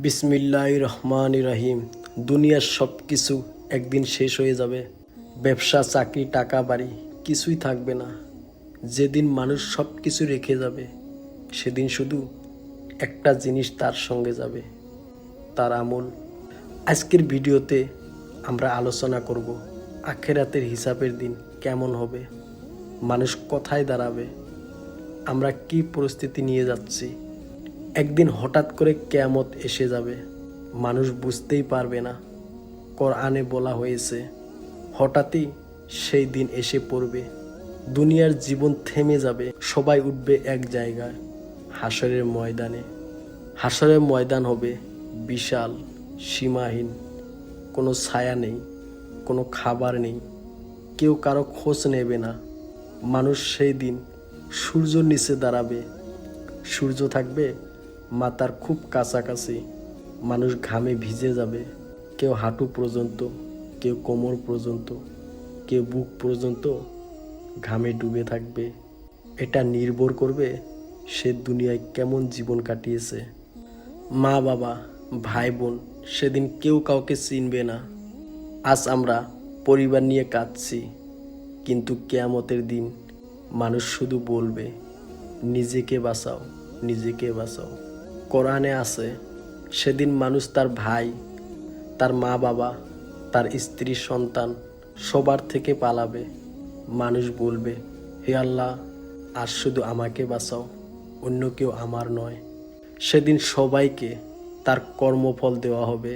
বিসমিল্লাহির রহমানির রহিম। দুনিয়ার সব কিছু একদিন শেষ হয়ে যাবে। ব্যবসা, চাকরি, টাকা, বাড়ি কিছুই থাকবে না। যেদিন মানুষ সব কিছু রেখে যাবে, সেদিন শুধু একটা জিনিস তার সঙ্গে যাবে, তার আমল। আজকের ভিডিওতে আমরা আলোচনা করব আখিরাতের হিসাবের দিন কেমন হবে, মানুষ কোথায় দাঁড়াবে, আমরা কি পরিস্থিতি নিয়ে যাচ্ছি। একদিন হঠাৎ করে কিয়ামত এসে যাবে, মানুষ বুঝতেই পারবে না। কোরআনে বলা হয়েছে হঠাৎই সেই দিন এসে পড়বে। দুনিয়ার জীবন থেমে যাবে, সবাই উঠবে এক জায়গায়, হাসরের ময়দানে। হাসরের ময়দান হবে বিশাল, সীমাহীন। কোনো ছায়া নেই, কোনো খাবার নেই, কেউ কারো খোঁজ নেবে না। মানুষ সেই দিন সূর্যর নিচে দাঁড়াবে, সূর্য থাকবে মাথার খুব কাছাকাছি। মানুষ ঘামে ভিজে যাবে, কেউ হাঁটু পর্যন্ত, কেউ কোমর পর্যন্ত, কেউ বুক পর্যন্ত ঘামে ডুবে থাকবে। এটা নির্ভর করবে সে দুনিয়ায় কেমন জীবন কাটিয়েছে। মা বাবা, ভাই বোন সেদিন কেউ কাউকে চিনবে না। আজ আমরা পরিবার নিয়ে কাঁদছি, কিন্তু কিয়ামতের দিন মানুষ শুধু বলবে, নিজেকে বাঁচাও, নিজেকে বাঁচাও। কোরআনে আছে সেদিন মানুষ তার ভাই, তার মা বাবা, তার স্ত্রী, সন্তান সবার থেকে পালাবে। মানুষ বলবে, হে আল্লাহ, আজ শুধু আমাকে বাঁচাও, অন্য কেউ আমার নয়। সেদিন সবাইকে তার কর্মফল দেওয়া হবে।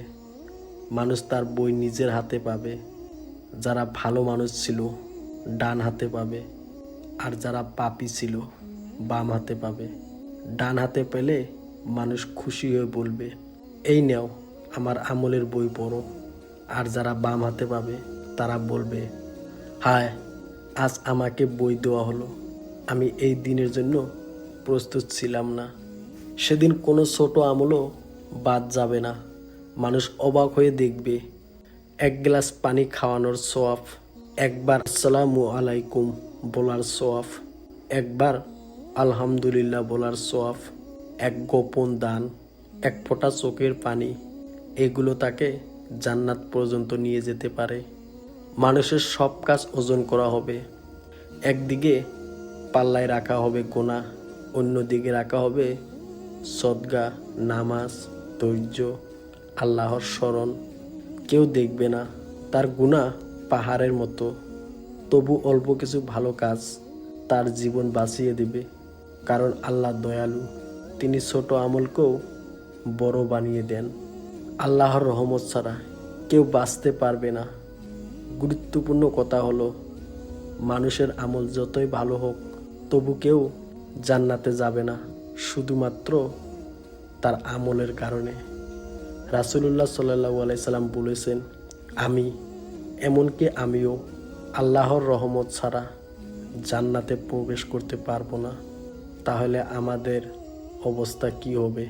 মানুষ তার বই নিজের হাতে পাবে। যারা ভালো মানুষ ছিল ডান হাতে পাবে, আর যারা পাপী ছিল বাম হাতে পাবে। ডান হাতে পেলে মানুষ খুশি হয়ে বলবে, এই নেও আমার আমলের বই পড়ো। আর যারা বাম হাতে পাবে তারা বলবে, হায়, আজ আমাকে বই দেওয়া হলো, আমি এই দিনের জন্য প্রস্তুত ছিলাম না। সেদিন কোনো ছোট আমলও বাদ যাবে না। মানুষ অবাক হয়ে দেখবে, এক গ্লাস পানি খাওয়ানোর সওয়াব, একবার আসসালামু আলাইকুম বলার সওয়াব, একবার আলহামদুলিল্লাহ বলার সওয়াব, এক গোপন দান, এক ফোঁটা চোখের পানি, এগুলো তাকে জান্নাত পর্যন্ত নিয়ে যেতে পারে। মানুষের সব কাজ ওজন করা হবে। একদিকে পাল্লায় রাখা হবে গুনাহ, অন্যদিকে রাখা হবে সদকা, নামাজ, ধৈর্য, আল্লাহর স্মরণ। কেউ দেখবে না, তার গুনাহ পাহাড়ের মতো, তবু অল্প কিছু ভালো কাজ তার জীবন বাঁচিয়ে দেবে। কারণ আল্লাহ দয়ালু, তিনি ছোট আমলকেও বড় বানিয়ে দেন। আল্লাহর রহমত ছাড়া কেউ বাঁচতে পারবে না। গুরুত্বপূর্ণ কথা হলো, মানুষের আমল যতই ভালো হোক, তবু কেউ জান্নাতে যাবে না শুধুমাত্র তার আমলের কারণে। রাসূলুল্লাহ সাল্লাল্লাহু আলাইহি সাল্লাম বলেছেন, এমনকি আমিও আল্লাহর রহমত ছাড়া জান্নাতে প্রবেশ করতে পারবো না। তাহলে আমাদের অবস্থা কি হবে?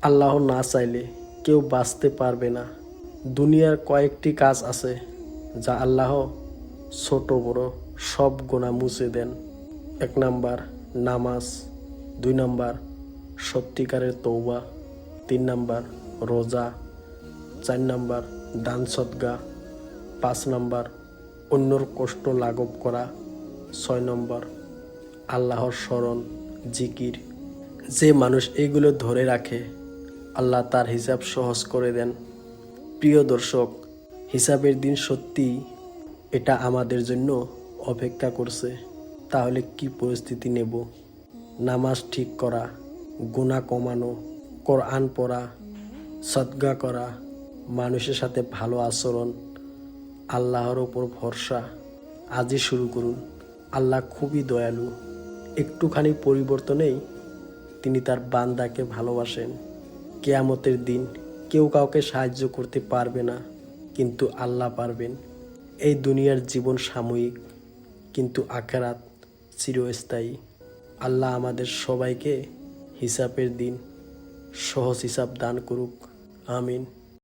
আল্লাহ না চাইলে কেউ বাঁচতে পারবে না। দুনিয়ার কয়েকটি কাজ আছে যা আল্লাহ ছোট বড় সব গুনাহ মুছে দেন। 1 নাম্বার নামাজ, 2 নাম্বার সত্যিকারের তওবা, 3 নাম্বার রোজা, 4 নাম্বার দান সদকা, 5 নাম্বার অন্যর কষ্ট লাঘব করা, 6 নম্বর আল্লাহর স্মরণ, জিকির। যে মানুষ এগুলো ধরে রাখে, আল্লাহ তার হিসাব সহজ করে দেন। প্রিয় দর্শক, হিসাবের দিন সত্যি এটা আমাদের জন্য অপেক্ষা করছে। তাহলে কি প্রস্তুতি নেব? নামাজ ঠিক করা, গুনাহ কমানো, কোরআন পড়া, সদকা করা, মানুষের সাথে ভালো আচরণ, আল্লাহর ওপর ভরসা। আজই শুরু করুন। আল্লাহ খুবই দয়ালু, একটুখানি পরিবর্তনেই তিনি তার বান্দাকে ভালোবাসেন। কিয়ামতের দিন কেউ কাউকে সাহায্য করতে পারবে না, কিন্তু আল্লাহ পারবেন। এই দুনিয়ার জীবন সাময়িক, কিন্তু আখিরাত চিরস্থায়ী। আল্লাহ আমাদের সবাইকে হিসাবের দিন সহজ হিসাব দান করুক। আমিন।